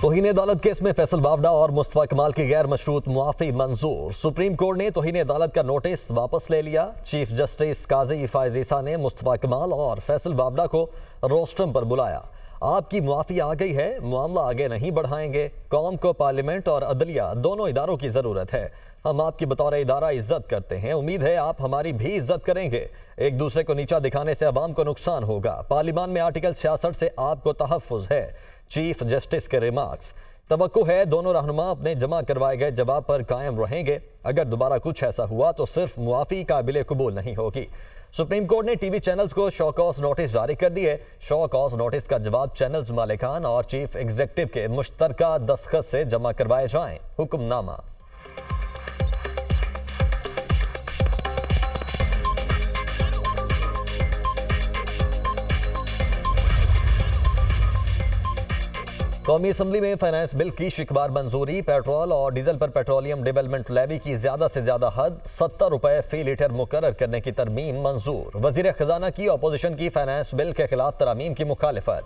तौहीन अदालत केस में फैसल बावड़ा और मुस्तफा कमाल की गैर मशरूत मुआफी मंजूर। सुप्रीम कोर्ट ने तौहीन अदालत का नोटिस वापस ले लिया। चीफ जस्टिस काजी फायज ईसा ने मुस्तफा कमाल और फैसल बावड़ा को रोस्ट्रम पर बुलाया। आपकी मुआफी आ गई है, मामला आगे नहीं बढ़ाएंगे। कौम को पार्लियामेंट और अदलिया दोनों इदारों की जरूरत है। हम आपकी बतौर इदारा इज्जत करते हैं, उम्मीद है आप हमारी भी इज्जत करेंगे। एक दूसरे को नीचा दिखाने से अवाम को नुकसान होगा। पार्लियामान में आर्टिकल 66 से आपको तहफ़्फ़ुज़ है। चीफ जस्टिस के रिमार्क्स। तवक्को है दोनों रहनुमा अपने जमा करवाए गए जवाब पर कायम रहेंगे। अगर दोबारा कुछ ऐसा हुआ तो सिर्फ मुआफी काबिल कबूल नहीं होगी। सुप्रीम कोर्ट ने टीवी चैनल्स को शो कॉज नोटिस जारी कर दिए। शो कॉज नोटिस का जवाब चैनल्स मालिकान और चीफ एग्जीक्यूटिव के मुश्तरका दस्तखत से जमा करवाए जाएं। हुक्मनामा। कौमी असम्बली में फाइनेंस बिल की शिकबार मंजूरी। पेट्रोल और डीजल पर पेट्रोलियम डेवलपमेंट लेवी की ज्यादा से ज्यादा हद 70 रुपए फी लीटर मुकर्रर करने की तरमीम मंजूर। वजीर खजाना की अपोजिशन की फाइनेंस बिल के खिलाफ तरमीम की मुखालिफत।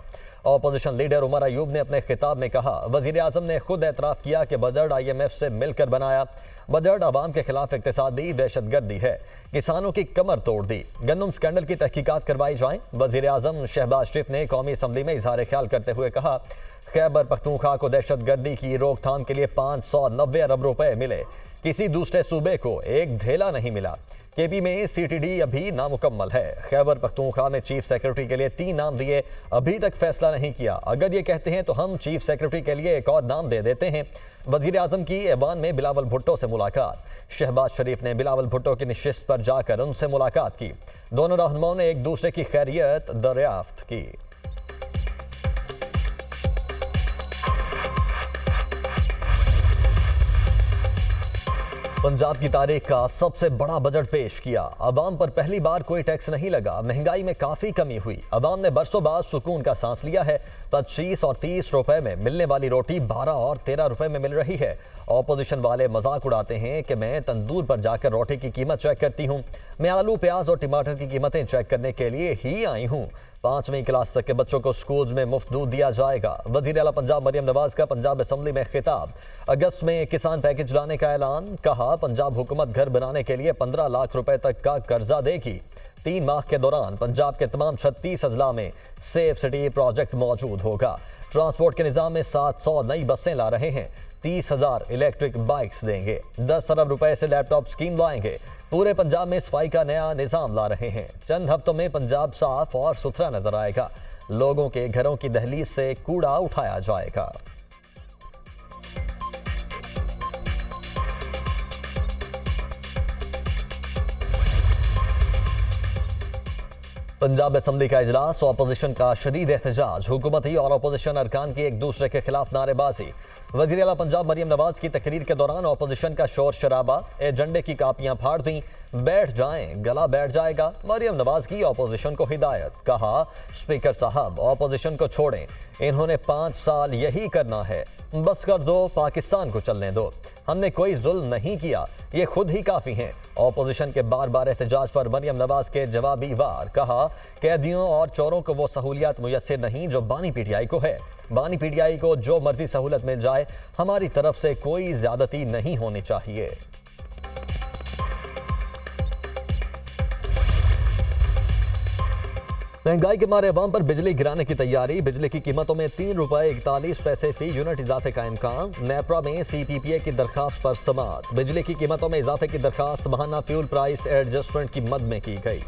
अपोजिशन लीडर उमर अयूब ने अपने खिताब में कहा, वजीर आजम ने खुद एतराफ़ किया कि बजट IMF से मिलकर बनाया। बजट अवाम के खिलाफ इक्तिसादी दहशतगर्दी है। किसानों की कमर तोड़ दी। गंदम स्कैंडल की तहकीकात करवाई जाएं। वजीर आजम शहबाज शरीफ ने कौमी असम्बली में इजहार ख्याल करते हुए कहा, खैबर पख्तूनख्वा को दहशतगर्दी की रोकथाम के लिए 590 अरब रुपए मिले, किसी दूसरे सूबे को एक धेला नहीं मिला। KP में CTD अभी नामुकम्मल है। खैबर पख्तूनख्वा में चीफ सेक्रेटरी के लिए 3 नाम दिए, अभी तक फैसला नहीं किया। अगर ये कहते हैं तो हम चीफ सेक्रेटरी के लिए एक और नाम दे देते हैं। वजीर आजम की ऐवान में बिलावल भुट्टो से मुलाकात। शहबाज शरीफ ने बिलावल भुट्टो की नशिस्त पर जाकर उनसे मुलाकात की। दोनों रहनुमाओं ने एक दूसरे की खैरियत दरियाफ्त की। पंजाब की तारीख का सबसे बड़ा बजट पेश किया। अवाम पर पहली बार कोई टैक्स नहीं लगा। महंगाई में काफी कमी हुई। अवाम ने बरसों बाद सुकून का सांस लिया है। 25 और 30 रुपए में मिलने वाली रोटी 12 और 13 रुपए में मिल रही है। ऑपोजिशन वाले मजाक उड़ाते हैं कि मैं तंदूर पर जाकर रोटी की कीमत चेक करती हूँ। मैं आलू, प्याज और टमाटर की कीमतें चेक करने के लिए ही आई हूँ। 5वीं क्लास तक के बच्चों को स्कूल में मुफ्त दूध दिया जाएगा। वजीर आला पंजाब मरियम नवाज का पंजाब असम्बली में खिताब। अगस्त में किसान पैकेज लाने का ऐलान। कहा, पंजाब हुकूमत घर बनाने के लिए 15 लाख रुपए तक का कर्जा देगी। 3 माह के दौरान पंजाब के तमाम 36 अजला में सेफ सिटी प्रोजेक्ट मौजूद होगा। ट्रांसपोर्ट के निज़ाम में 700 नई बसें ला रहे हैं। 30,000 इलेक्ट्रिक बाइक्स देंगे। 10 अरब रुपए से लैपटॉप स्कीम लाएंगे। पूरे पंजाब में सफाई का नया निज़ाम ला रहे हैं। चंद हफ्तों में पंजाब साफ और सुथरा नजर आएगा। लोगों के घरों की दहलीज से कूड़ा उठाया जाएगा। पंजाब असम्बली का इजलास। अपोजिशन का शदीद एहतजाज। हुकूमती और अपोजिशन अरकान की एक दूसरे के खिलाफ नारेबाजी। वज़ीर आला पंजाब मरियम नवाज की तकरीर के दौरान अपोजिशन का शोर शराबा। एजेंडे की कापियां फाड़ दी। बैठ जाएं, गला बैठ जाएगा। मरियम नवाज की अपोजिशन को हिदायत। कहा, स्पीकर साहब अपोजिशन को छोड़ें, इन्होंने 5 साल यही करना है। बस कर दो, पाकिस्तान को चलने दो। हमने कोई जुल्म नहीं किया, ये खुद ही काफ़ी हैं। ऑपोजिशन के बार बार एहतजाज पर मरियम नवाज के जवाबी वार। कहा, कैदियों और चोरों को वो सहूलियात मुयस्सर नहीं जो बानी PTI को है। बानी PTI को जो मर्जी सहूलत मिल जाए, हमारी तरफ से कोई ज्यादती नहीं होनी चाहिए। महंगाई के मारे अवाम पर बिजली गिराने की तैयारी। बिजली की कीमतों में 3 रुपए 41 पैसे फी यूनिट इजाफे का इम्कान। नेपरा में CPPA की दरखास्त पर समाअत। बिजली की कीमतों में इजाफे की दरखास्त माहाना फ्यूल प्राइस एडजस्टमेंट की मद में की गई।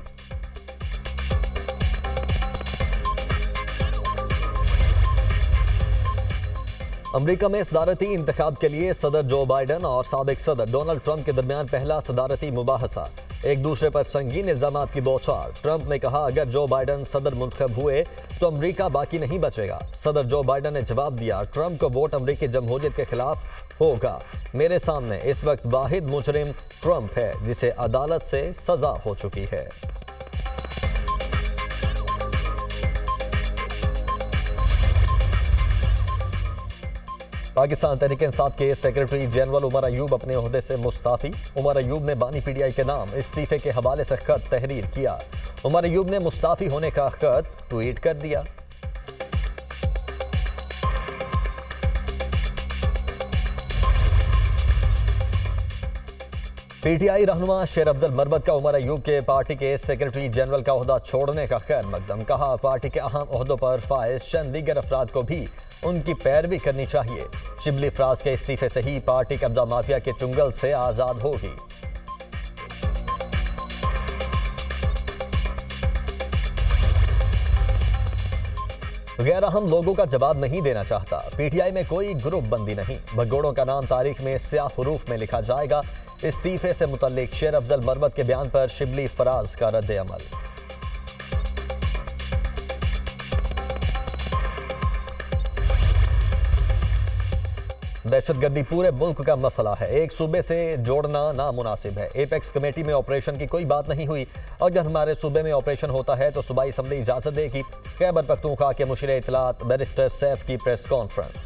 अमेरिका में सदारती इंतखाब के लिए सदर जो बाइडन और साबिक सदर डोनाल्ड ट्रंप के दरमियान पहला सदारती मुबाहसा। एक दूसरे पर संगीन इल्जामात की बौछार। ट्रंप ने कहा, अगर जो बाइडन सदर मुंतखब हुए तो अमेरिका बाकी नहीं बचेगा। सदर जो बाइडन ने जवाब दिया, ट्रंप को वोट अमेरिकी जमहूरियत के खिलाफ होगा। मेरे सामने इस वक्त वाहिद मुजरिम ट्रंप है जिसे अदालत से सजा हो चुकी है। पाकिस्तान तहरीक इंसाफ के सेक्रेटरी जनरल उमर अयूब अपने ओहदे से मुस्ताफी। उमर अयूब ने बानी PTI के नाम इस्तीफे के हवाले से खत तहरीर किया। उमर अयूब ने मुस्ताफी होने का खत ट्वीट कर दिया। पीटीआई रहनुमा शेर अफजल मरबत का उमर अयूब के पार्टी के सेक्रेटरी जनरल का ओहदा छोड़ने का खैर मकदम। कहा, पार्टी के अहम ओहदों पर फाइज चंद दीगर अफराद को भी उनकी पैरवी करनी चाहिए। शिबली फराज के इस्तीफे से ही पार्टी कब्जा माफिया के चुंगल से आजाद होगी। गैर अहम लोगों का जवाब नहीं देना चाहता। पीटीआई में कोई ग्रुप बंदी नहीं। भगोड़ों का नाम तारीख में स्याह हुरूफ में लिखा जाएगा। इस्तीफे से मुतल्लिक शेर अफजल मरबत के बयान पर शिबली फराज का रद्द अमल। दहशतगर्दी पूरे मुल्क का मसला है। एक सूबे से जोड़ना नामुनासिब है। एपेक्स कमेटी में ऑपरेशन की कोई बात नहीं हुई। अगर हमारे सूबे में ऑपरेशन होता है तो सूबाई असम्बली इजाजत देगी। खैबर पख्तूनख्वा के मुशीर इत्तलात बैरिस्टर सैफ की प्रेस कॉन्फ्रेंस।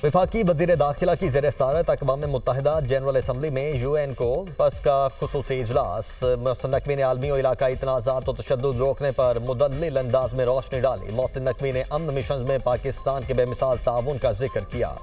वफाकी वज़ीर दाखिला की ज़ेर सदारत अक़वाम मुत्तहिदा जनरल असम्बली में UN को बस का खुसूसी इजलास। मोहसिन नकवी ने आलमी और इलाकाई तनाज़ात और तशद्दुद रोकने पर मुदल्लिल अंदाज में रोशनी डाली। मोहसिन नकवी ने अमन मिशन में पाकिस्तान के बेमिसाल ताउन का जिक्र किया।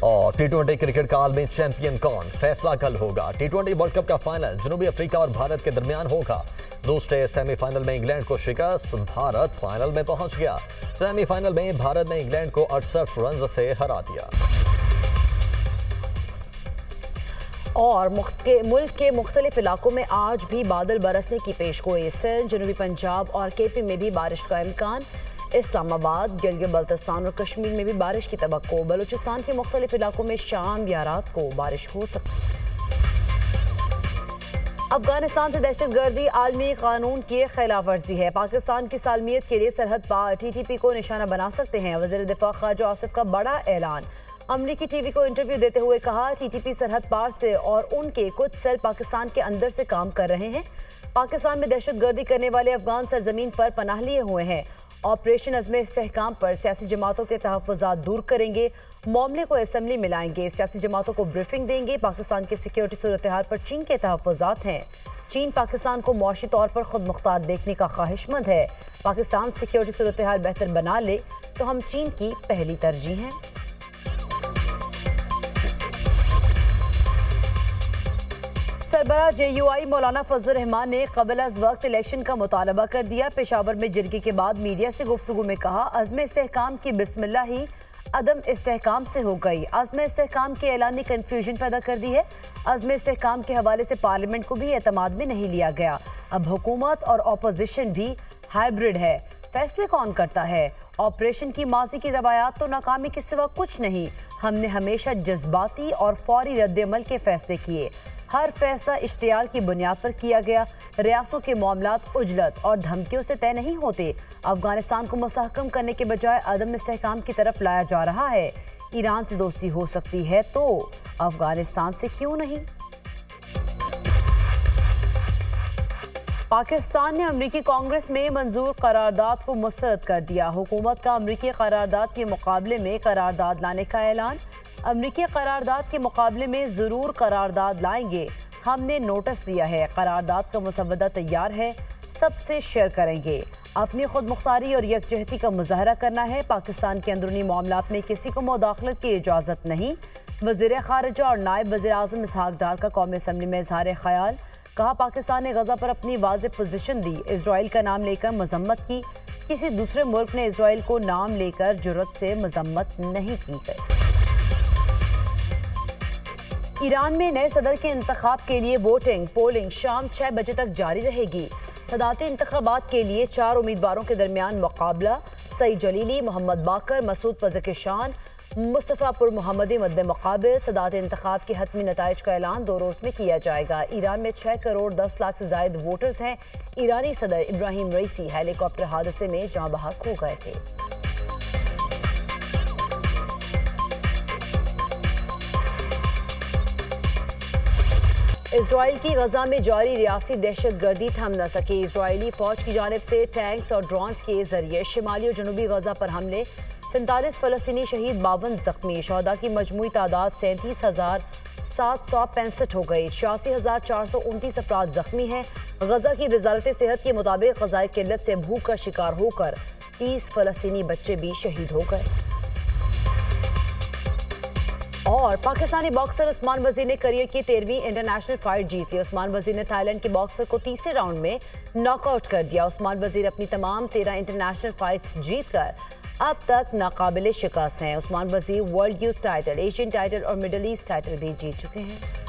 और T20 क्रिकेट का आलमी चैंपियन कौन, फैसला कल होगा। T20 वर्ल्ड कप का फाइनल जनूबी अफ्रीका और भारत के दरमियान होगा। दूसरे सेमीफाइनल में इंग्लैंड को शिकस्त, भारत फाइनल में पहुंच गया। सेमीफाइनल में भारत ने इंग्लैंड को 68 रन से हरा दिया। और मुल्क के मुख्तलिफ इलाकों में आज भी बादल बरसने की पेशगोई। सिंध, जनूबी पंजाब और KP में भी बारिश का इम्कान। इस्लामाबाद, गिलगित बल्तिस्तान और कश्मीर में भी बारिश की तवक्को। बलूचिस्तान के मुख्तलिफ इलाकों में शाम या रात को बारिश हो सकती है। अफगानिस्तान से दहशतगर्दी आलमी कानून की खिलाफ वर्जी है। पाकिस्तान की सालमियत के लिए सरहद पार TTP को निशाना बना सकते हैं। वज़ीर दिफा ख्वाजा आसिफ का बड़ा ऐलान। अमरीकी TV को इंटरव्यू देते हुए कहा, TTP सरहद पार से और उनके कुछ सेल पाकिस्तान के अंदर से काम कर रहे हैं। पाकिस्तान में दहशतगर्दी करने वाले अफगान सरजमीन पर पनाह लिए हुए हैं। ऑपरेशन अज़्म इस्तेहकाम पर सियासी जमातों के तहफ़्फ़ुज़ात दूर करेंगे। मामले को असम्बली में लाएंगे। सियासी जमातों को ब्रीफिंग देंगे। पाकिस्तान की सिक्योरिटी सूरत हाल पर चीन के तहफ़्फ़ुज़ात हैं। चीन पाकिस्तान को मुआशी तौर पर खुद मुख्तार देखने का ख्वाहिशमंद है। पाकिस्तान सिक्योरिटी सूरत हाल बेहतर बना ले तो हम चीन की पहली तरजीह हैं। सरबराह JUI मौलाना फजल रहमान ने क़ब्ल अज़ वक्त इलेक्शन का मुतालबा कर दिया। पेशावर में जिरगे के बाद मीडिया से गुफ्तगू में कहा, अज़्म इस्तेहकाम की बिस्मिल्लाह ही अदम इस्तेहकाम से हो गई। अज़्म इस्तेहकाम के ऐलान ने कन्फ्यूजन पैदा कर दी है। अज़्म इस्तेहकाम के हवाले से पार्लियामेंट को भी एतमाद में नहीं लिया गया। अब हुकूमत और अपोजिशन भी हाइब्रिड है। फैसले कौन करता है? ऑपरेशन की माजी की रवायात तो नाकामी के सिवा कुछ नहीं। हमने हमेशा जज्बाती और फौरी रद्द-ए-अमल के फैसले किए। हर फैसला इश्तियाल की बुनियाद पर किया गया। रियासतों के मामलात उजलत और धमकियों से तय नहीं होते। अफगानिस्तान को मुस्तहकम करने के बजाय अदम इस्तेहकाम की तरफ लाया जा रहा है। ईरान से दोस्ती हो सकती है तो अफगानिस्तान से क्यों नहीं? पाकिस्तान ने अमरीकी कांग्रेस में मंजूर करारदाद को मुस्तरद कर दिया। हुकूमत का अमरीकी करारदाद के मुकाबले में करारदाद लाने का ऐलान। अमरीकी करारदाद के मुकाबले में ज़रूर करारदाद लाएंगे। हमने नोटिस दिया है। करारदाद का मुसवदा तैयार है, सबसे शेयर करेंगे। अपनी खुद मुख्तारी और यकजहती का मुजाहरा करना है। पाकिस्तान के अंदरूनी मामलात में किसी को मुदाखलत की इजाज़त नहीं। वज़ीर ख़ारिजा और नायब वज़ीर आज़म इसहाक डार का कौमी असम्बली में इज़हार ख़याल। कहा, पाकिस्तान ने गज़ा पर अपनी वाज़ेह पोजीशन दी। इजराइल का नाम लेकर मजम्मत की। किसी दूसरे मुल्क ने इजराइल को नाम लेकर जुर्रत से मजम्मत नहीं की गई। ईरान में नए सदर के इंतखाब के लिए पोलिंग शाम 6 बजे तक जारी रहेगी। सदाती इंतखाबात के लिए 4 उम्मीदवारों के दरमियान मुकाबला। सईद जलीली, मोहम्मद बाकर, मसूद पज़ेकिशान, मुस्तफ़ापुर मोहम्मदी मद्दे मुकाबिल। सदाती इंतखाब के हतमी नताइज का ऐलान 2 रोज़ में किया जाएगा। ईरान में 6 करोड़ 10 लाख से जायद वोटर्स हैं। ईरानी सदर इब्राहिम रईसी हेलीकॉप्टर हादसे में जाँ बहक हो गए थे। इजराइल की गजा में जारी रियासी दहशतगर्दी थम न सकी। इजरायली फौज की जानिब से टैंक्स और ड्रोन्स के जरिए शिमाली और जनूबी गजा पर हमले। 47 फलस्तीनी शहीद, 52 जख्मी। शहदा की मजमूई तादाद 37,765 हो गई। 86,429 अफराद जख्मी हैं। गजा की वजारत सेहत के मुताबिक ग़ज़ाई किल्लत से भूख का शिकार होकर 30 फलस्तीनी बच्चे भी शहीद हो गए। और पाकिस्तानी बॉक्सर उस्मान वजीर ने करियर की 13वीं इंटरनेशनल फाइट जीत ली। उस्मान वजीर ने थाईलैंड के बॉक्सर को तीसरे राउंड में नॉकआउट कर दिया। उस्मान वजीर अपनी तमाम 13 इंटरनेशनल फाइट्स जीतकर अब तक नाकाबिले शिकस्त हैं। उस्मान वजीर world youth title, Asian title और मिडल ईस्ट टाइटल भी जीत चुके हैं।